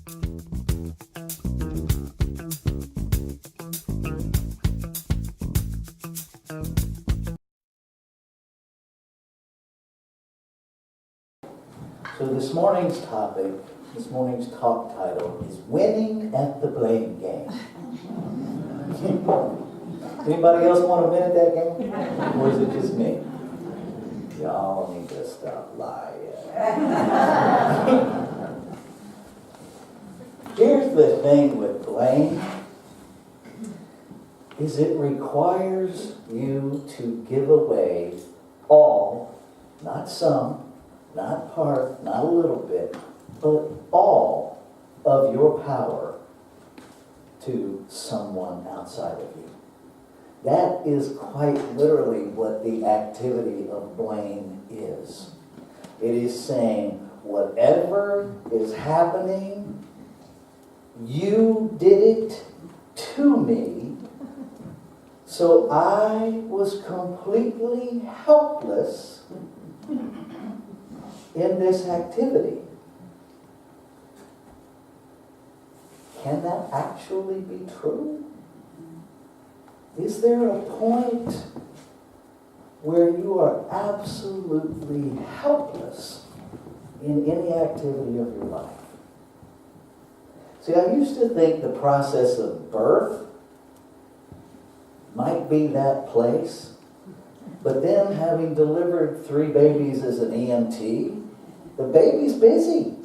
So this morning's topic, this morning's talk title is Winning at the Blame Game. Anybody else want to win at that game? Or is it just me? Y'all need to stop lying. Here's the thing with blame, is it requires you to give away all, not some, not part, not a little bit, but all of your power to someone outside of you. That is quite literally what the activity of blame is. It is saying, whatever is happening, you did it to me, so I was completely helpless in this activity. Can that actually be true? Is there a point where you are absolutely helpless in any activity of your life? See, I used to think the process of birth might be that place, but then having delivered 3 babies as an EMT, the baby's busy.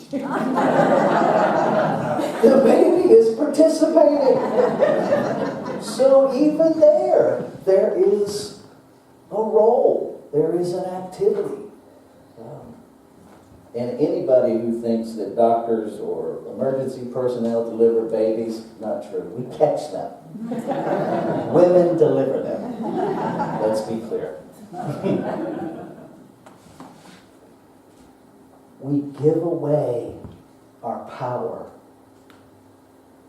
The baby is participating. So even there is a role, there is an activity. And anybody who thinks that doctors or emergency personnel deliver babies, not true. We catch them. Women deliver them. Let's be clear. We give away our power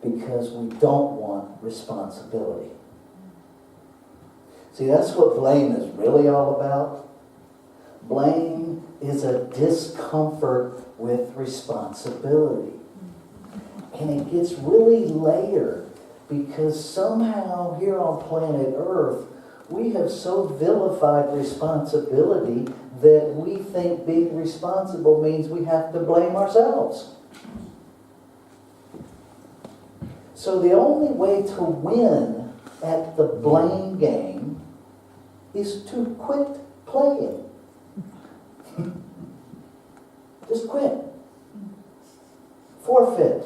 because we don't want responsibility. See, that's what blame is really all about. Blame is a discomfort with responsibility. And it gets really layered because somehow here on planet Earth, we have so vilified responsibility that we think being responsible means we have to blame ourselves. So the only way to win at the blame game is to quit playing. Just quit. Forfeit.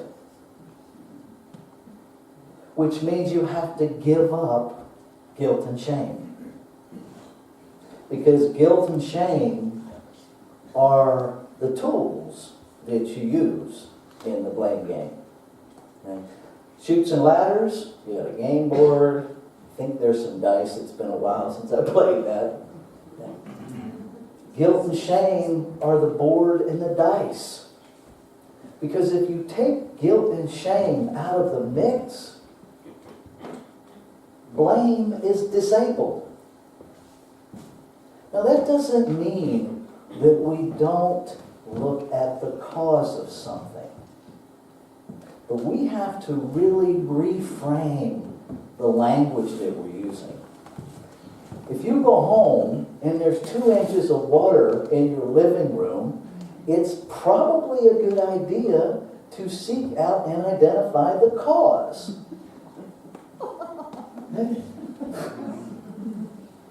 Which means you have to give up guilt and shame. Because guilt and shame are the tools that you use in the blame game. Okay? Chutes and ladders, you got a game board. I think there's some dice. It's been a while since I played that. Okay. Guilt and shame are the board and the dice. Because if you take guilt and shame out of the mix, blame is disabled. Now that doesn't mean that we don't look at the cause of something. But we have to really reframe the language that we're using. If you go home and there's 2 inches of water in your living room, it's probably a good idea to seek out and identify the cause.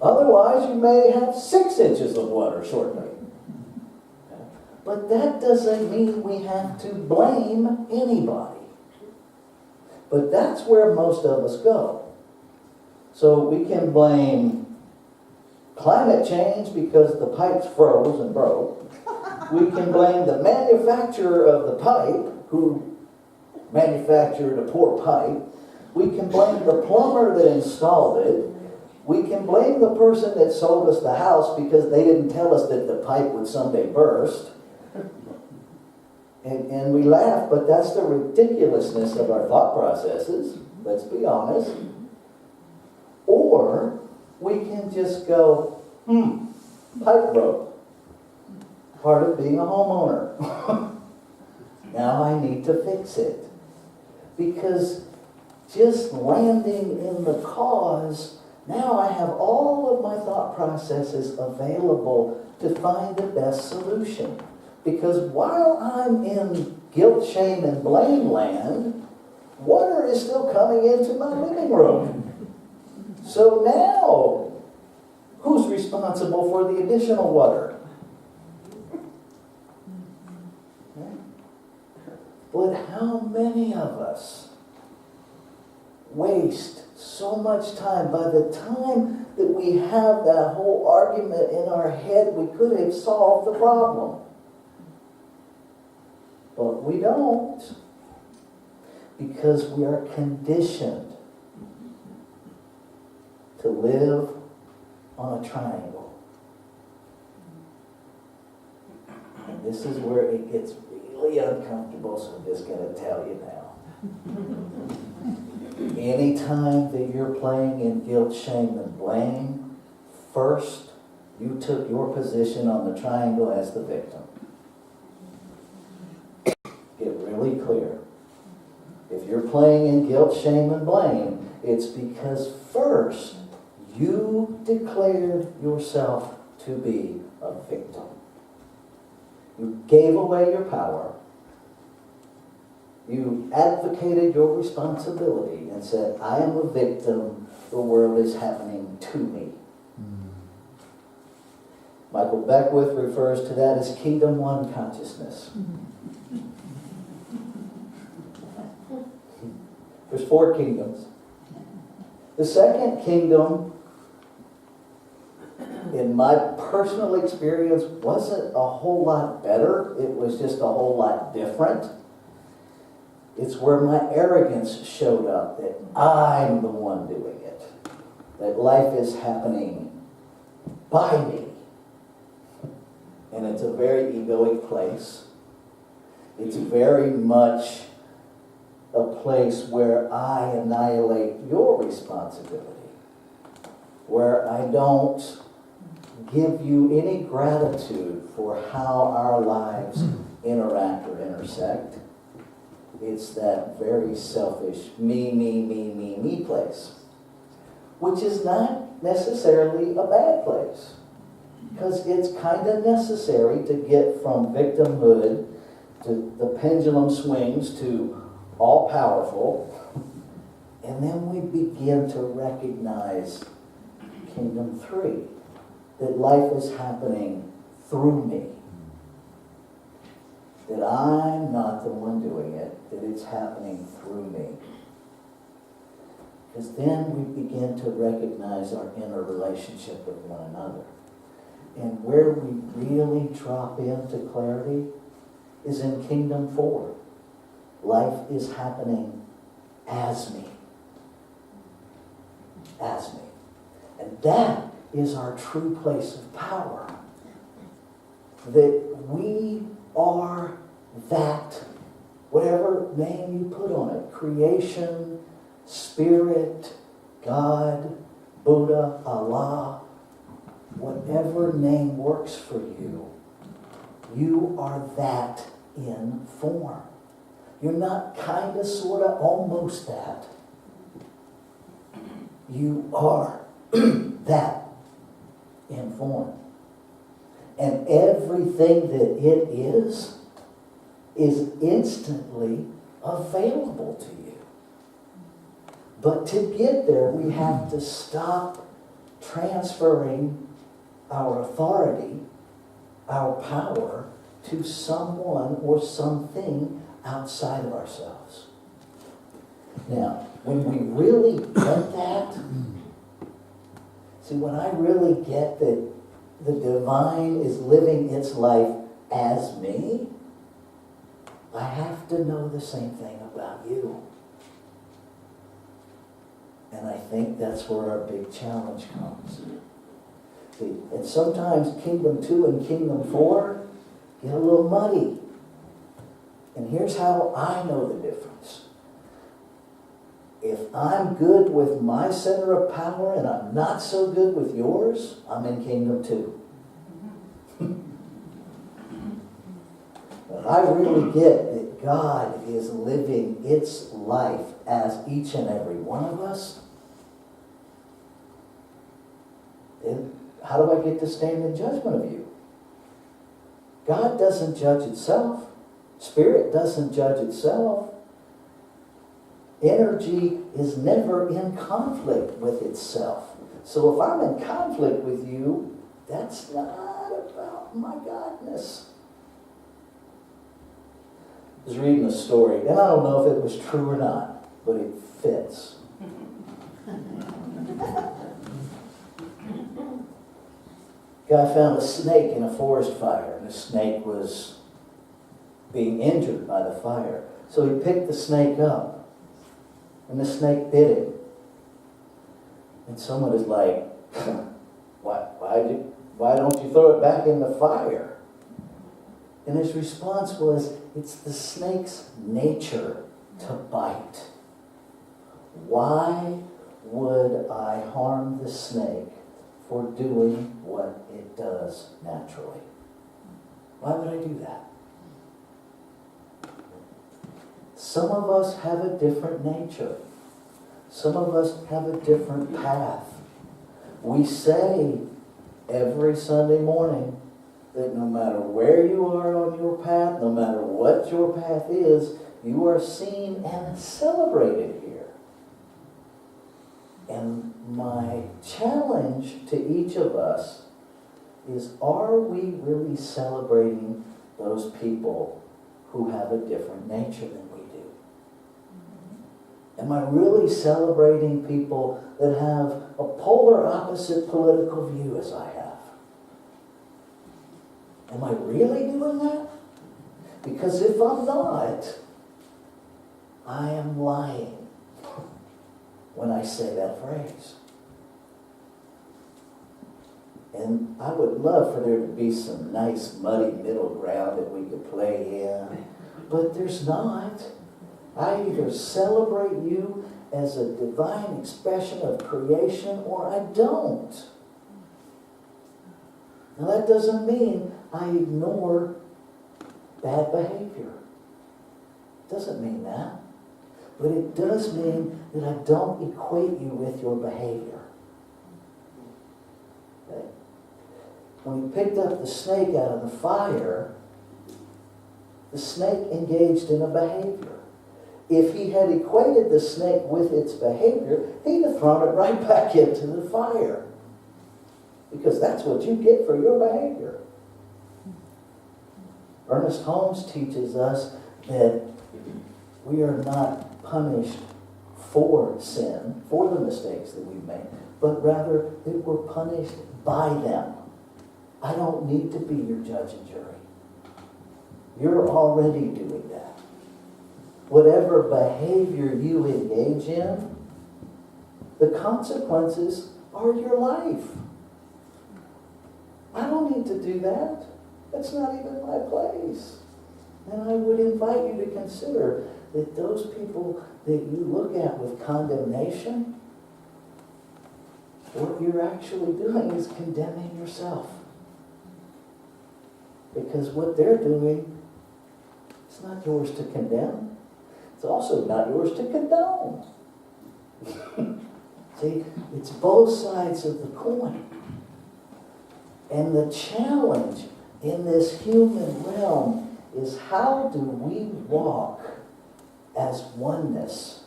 Otherwise, you may have 6 inches of water shortly. But that doesn't mean we have to blame anybody. But that's where most of us go. So we can blame climate change because the pipes froze and broke. We can blame the manufacturer of the pipe who manufactured a poor pipe. We can blame the plumber that installed it. We can blame the person that sold us the house because they didn't tell us that the pipe would someday burst. And we laugh, but that's the ridiculousness of our thought processes. Let's be honest. Or we can just go, pipe broke. Part of being a homeowner. Now I need to fix it. Because just landing in the cause, now I have all of my thought processes available to find the best solution. Because while I'm in guilt, shame, and blame land, water is still coming into my living room. So now, who's responsible for the additional water? But how many of us waste so much time? By the time that we have that whole argument in our head, we could have solved the problem. But we don't, because we are conditioned to live on a triangle. And this is where it gets really uncomfortable, so I'm just going to tell you now. Anytime that you're playing in guilt, shame, and blame, first you took your position on the triangle as the victim. Get really clear. If you're playing in guilt, shame, and blame, it's because first you declared yourself to be a victim. You gave away your power. You advocated your responsibility and said, I am a victim. The world is happening to me. Michael Beckwith refers to that as Kingdom One consciousness. There's 4 kingdoms. The second kingdom, in my personal experience, wasn't a whole lot better. It was just a whole lot different. It's where my arrogance showed up, that I'm the one doing it. That life is happening by me. And it's a very egoic place. It's very much a place where I annihilate your responsibility. Where I don't give you any gratitude for how our lives interact or intersect. It's that very selfish me place. Which is not necessarily a bad place. Because it's kind of necessary to get from victimhood to the pendulum swings to all powerful. And then we begin to recognize Kingdom 3. That life is happening through me. That I'm not the one doing it, that it's happening through me. Because then we begin to recognize our inner relationship with one another. And where we really drop into clarity is in Kingdom 4. Life is happening as me. As me. And that is our true place of power. That we are that, whatever name you put on it, creation, spirit, God, Buddha, Allah, whatever name works for you, you are that in form. You're not kind of, sort of, almost that. You are that in form. And everything that it is instantly available to you. But to get there, we have to stop transferring our authority, our power, to someone or something outside of ourselves. Now, when we really get that, see, when I really get that the divine is living its life as me, I have to know the same thing about you. And I think that's where our big challenge comes. See, and sometimes Kingdom 2 and Kingdom 4 get a little muddy. And here's how I know the difference. If I'm good with my center of power and I'm not so good with yours, I'm in Kingdom 2. I really get that God is living its life as each and every one of us, then how do I get to stand in judgment of you? God doesn't judge itself. Spirit doesn't judge itself. Energy is never in conflict with itself. So if I'm in conflict with you, that's not about my godness. I was reading a story, and I don't know if it was true or not, but it fits. Guy found a snake in a forest fire, and the snake was being injured by the fire. So he picked the snake up, and the snake bit him. And someone is like, why don't you throw it back in the fire? And his response was, it's the snake's nature to bite. Why would I harm the snake for doing what it does naturally? Why would I do that? Some of us have a different nature. Some of us have a different path. We say every Sunday morning that no matter where you are on your path, no matter what your path is, you are seen and celebrated here. And my challenge to each of us is, are we really celebrating those people who have a different nature than we do? Am I really celebrating people that have a polar opposite political view as I have? Am I really doing that? Because if I'm not, I am lying when I say that phrase. And I would love for there to be some nice muddy middle ground that we could play in, but there's not. I either celebrate you as a divine expression of creation or I don't. Now that doesn't mean I ignore bad behavior. It doesn't mean that. But it does mean that I don't equate you with your behavior. Okay? When he picked up the snake out of the fire, the snake engaged in a behavior. If he had equated the snake with its behavior, he'd have thrown it right back into the fire. Because that's what you get for your behavior. Ernest Holmes teaches us that we are not punished for sin, for the mistakes that we've made, but rather that we're punished by them. I don't need to be your judge and jury. You're already doing that. Whatever behavior you engage in, the consequences are your life. I don't need to do that. That's not even my place. And I would invite you to consider that those people that you look at with condemnation, what you're actually doing is condemning yourself. Because what they're doing, it's not yours to condemn. It's also not yours to condone. See, it's both sides of the coin. And the challenge in this human realm is, how do we walk as oneness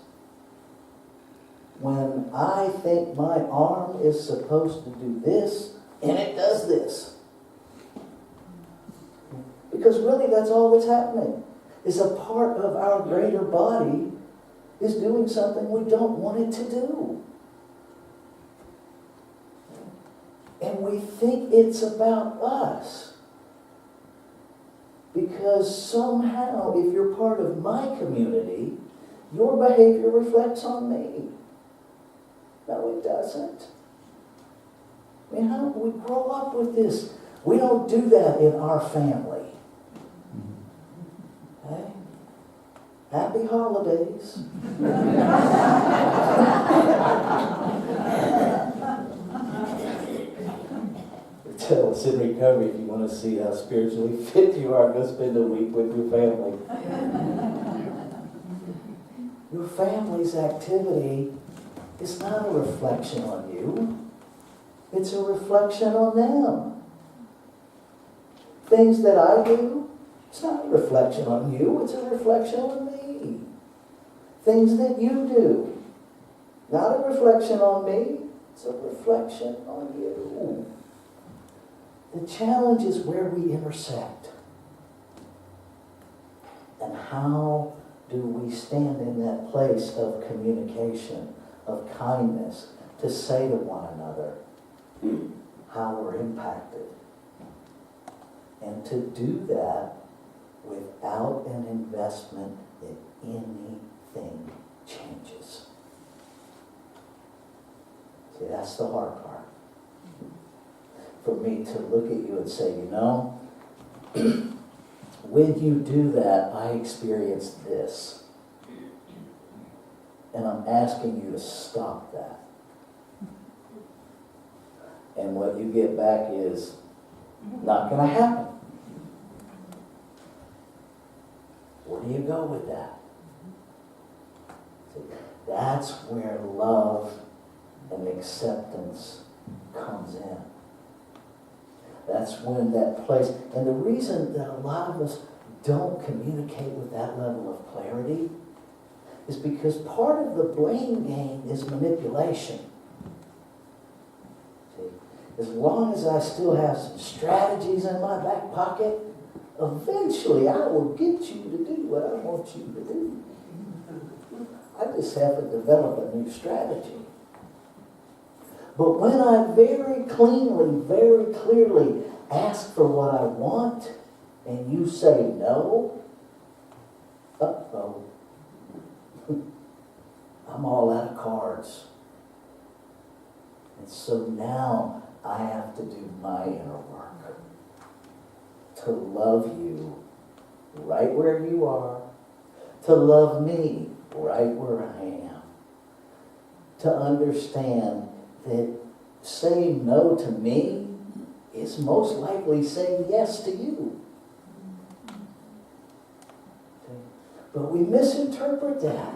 when I think my arm is supposed to do this and it does this? Because really that's all that's happening, is a part of our greater body is doing something we don't want it to do. And we think it's about us. Because somehow, if you're part of my community, your behavior reflects on me. No, it doesn't. I mean, how do we grow up with this? We don't do that in our family. Okay? Happy holidays. tell us in recovery, if you want to see how spiritually fit you are, go spend a week with your family. Your family's activity is not a reflection on you. It's a reflection on them. Things that I do, it's not a reflection on you, it's a reflection on me. Things that you do, not a reflection on me, it's a reflection on you. The challenge is where we intersect. And how do we stand in that place of communication, of kindness, to say to one another how we're impacted. And to do that without an investment that anything changes. See, that's the hard part. For me to look at you and say, you know, when you do that, I experience this. And I'm asking you to stop that. And what you get back is not going to happen. Where do you go with that? See, that's where love and acceptance comes in. That's when that place, and the reason that a lot of us don't communicate with that level of clarity is because part of the blame game is manipulation. See, as long as I still have some strategies in my back pocket, eventually I will get you to do what I want you to do. I just have to develop a new strategy. But when I very cleanly, very clearly ask for what I want, and you say no, uh-oh, I'm all out of cards. And so now I have to do my inner work to love you right where you are, to love me right where I am, to understand that saying no to me is most likely saying yes to you. Okay? But we misinterpret that.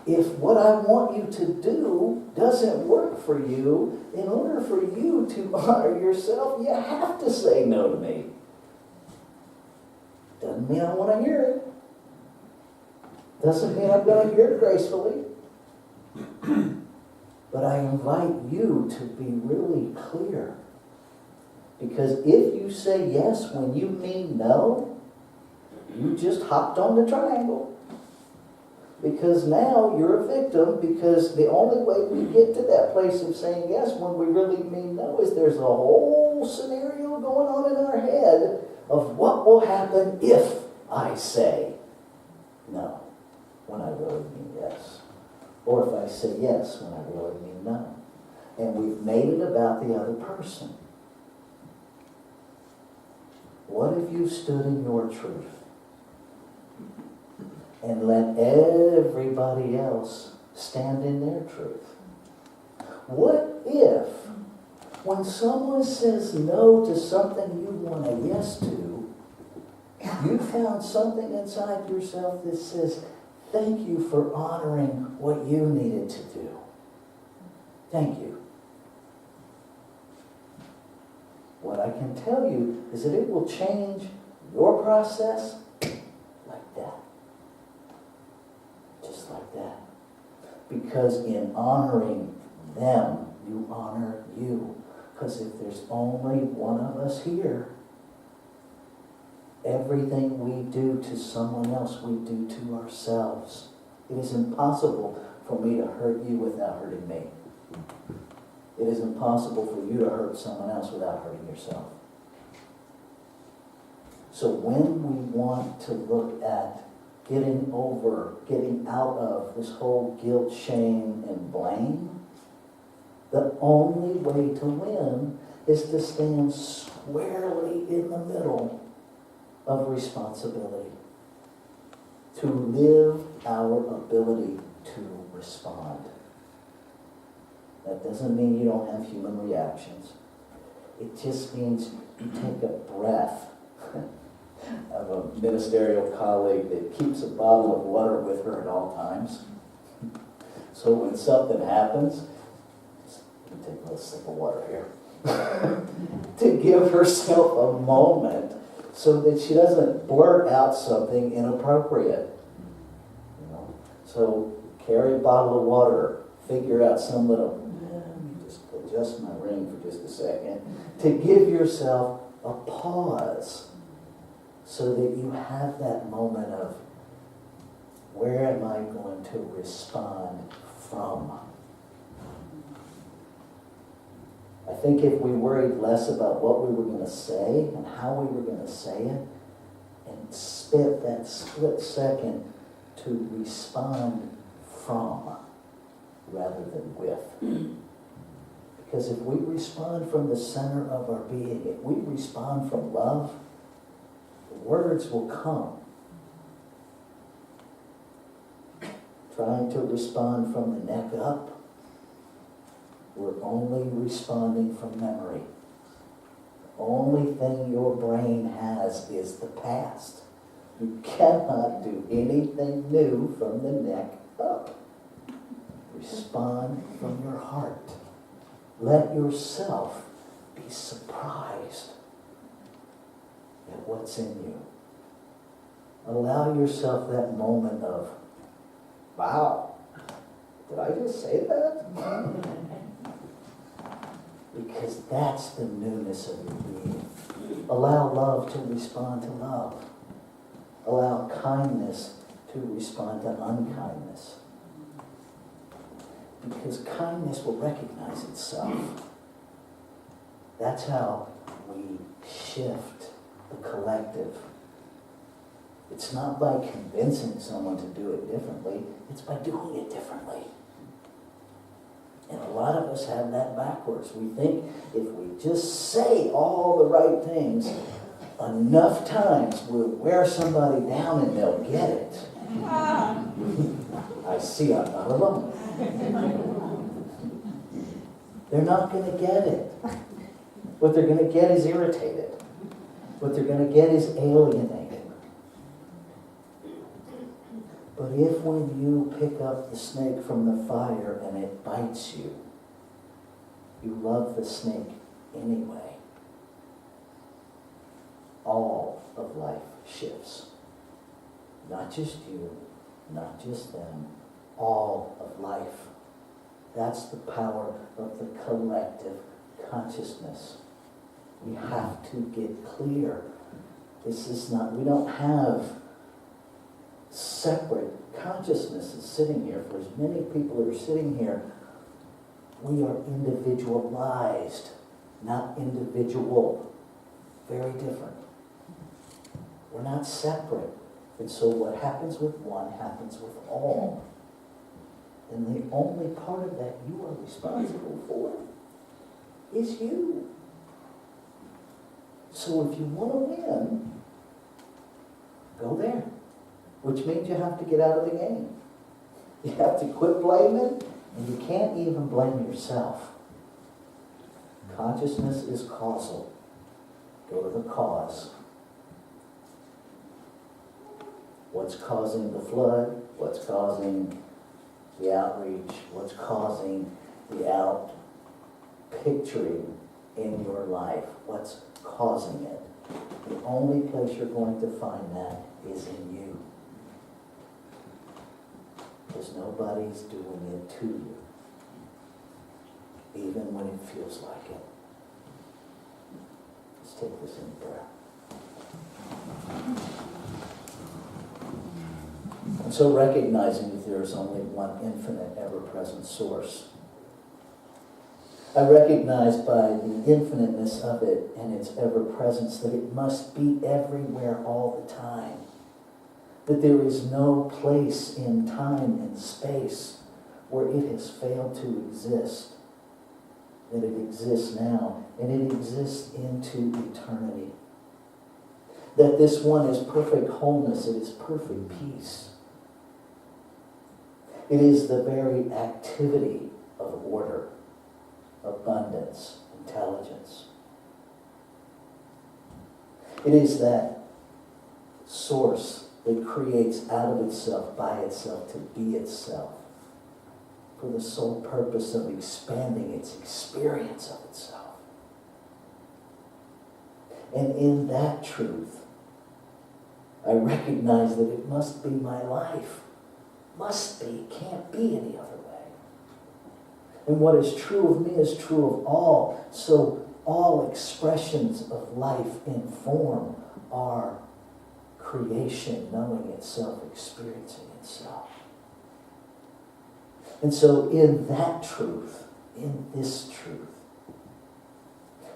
If what I want you to do doesn't work for you, in order for you to honor yourself, you have to say no to me. Doesn't mean I want to hear it. Doesn't mean I'm going to hear it gracefully. But I invite you to be really clear. Because if you say yes when you mean no, you just hopped on the triangle. Because now you're a victim, because the only way we get to that place of saying yes when we really mean no is there's a whole scenario going on in our head of what will happen if I say no when I really mean yes. Or if I say yes when I really mean no. And we've made it about the other person. What if you stood in your truth and let everybody else stand in their truth? What if, when someone says no to something you want a yes to, you found something inside yourself that says, thank you for honoring what you needed to do. Thank you. What I can tell you is that it will change your process like that. Just like that. Because in honoring them, you honor you. Because if there's only one of us here, everything we do to someone else, we do to ourselves. It is impossible for me to hurt you without hurting me. It is impossible for you to hurt someone else without hurting yourself. So when we want to look at getting out of this whole guilt, shame, and blame, the only way to win is to stand squarely in the middle of responsibility. To live our ability to respond. That doesn't mean you don't have human reactions. It just means you take a breath. I have a ministerial colleague that keeps a bottle of water with her at all times. So when something happens, let me take a little sip of water here, to give herself a moment so that she doesn't blurt out something inappropriate. You know? So carry a bottle of water, figure out some little, let me just adjust my ring for just a second, to give yourself a pause so that you have that moment of, where am I going to respond from? I think if we worried less about what we were going to say and how we were going to say it, and spent that split second to respond from rather than with. Because if we respond from the center of our being, if we respond from love, the words will come. Trying to respond from the neck up, we're only responding from memory. The only thing your brain has is the past. You cannot do anything new from the neck up. Respond from your heart. Let yourself be surprised at what's in you. Allow yourself that moment of, wow, did I just say that? Because that's the newness of your being. Allow love to respond to love. Allow kindness to respond to unkindness. Because kindness will recognize itself. That's how we shift the collective. It's not by convincing someone to do it differently, it's by doing it differently. And a lot of us have that backwards. We think if we just say all the right things, enough times we'll wear somebody down and they'll get it. I see I'm not alone. They're not going to get it. What they're going to get is irritated. What they're going to get is alienated. But if when you pick up the snake from the fire and it bites you, you love the snake anyway, all of life shifts. Not just you, not just them, all of life. That's the power of the collective consciousness. We have to get clear. This is not, we don't have separate consciousnesses sitting here. For as many people that are sitting here, we are individualized, not individual. Very different. We're not separate. And so what happens with one happens with all. And the only part of that you are responsible for is you. So if you want to win, go there. Which means you have to get out of the game. You have to quit blaming, and you can't even blame yourself. Consciousness is causal. Go to the cause. What's causing the flood? What's causing the outreach? What's causing the out picturing in your life? What's causing it? The only place you're going to find that is in you. Because nobody's doing it to you, even when it feels like it. Let's take this in prayer. And so recognizing that there is only one infinite, ever-present source, I recognize by the infiniteness of it and its ever-presence that it must be everywhere all the time. That there is no place in time and space where it has failed to exist. That it exists now, and it exists into eternity. That this one is perfect wholeness, it is perfect peace. It is the very activity of order. abundance, intelligence. It is that source that creates out of itself, by itself, to be itself, for the sole purpose of expanding its experience of itself. And in that truth, I recognize that it must be my life. Must be, can't be any other way. And what is true of me is true of all. So all expressions of life in form are creation, knowing itself, experiencing itself. And so in that truth, in this truth,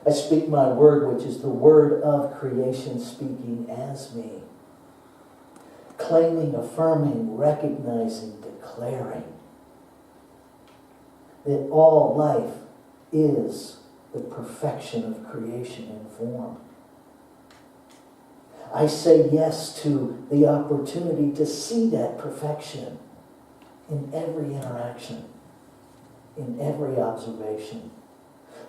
I speak my word, which is the word of creation speaking as me. Claiming, affirming, recognizing, declaring that all life is the perfection of creation in form. I say yes to the opportunity to see that perfection in every interaction, in every observation.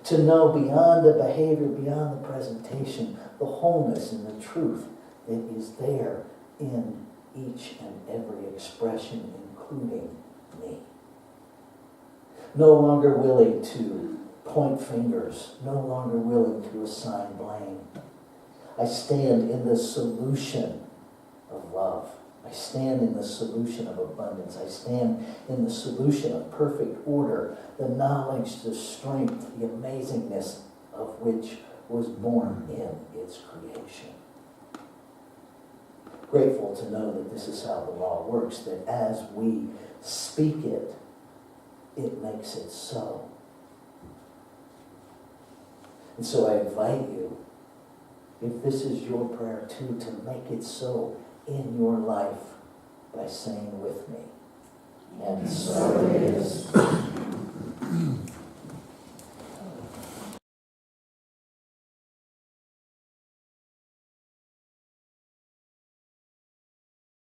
To know beyond the behavior, beyond the presentation, the wholeness and the truth that is there in each and every expression, including me. No longer willing to point fingers, no longer willing to assign blame. I stand in the solution of love. I stand in the solution of abundance. I stand in the solution of perfect order, the knowledge, the strength, the amazingness of which was born in its creation. Grateful to know that this is how the law works, that as we speak it, it makes it so. And so I invite you, if this is your prayer too, to make it so in your life by saying with me, and so it is.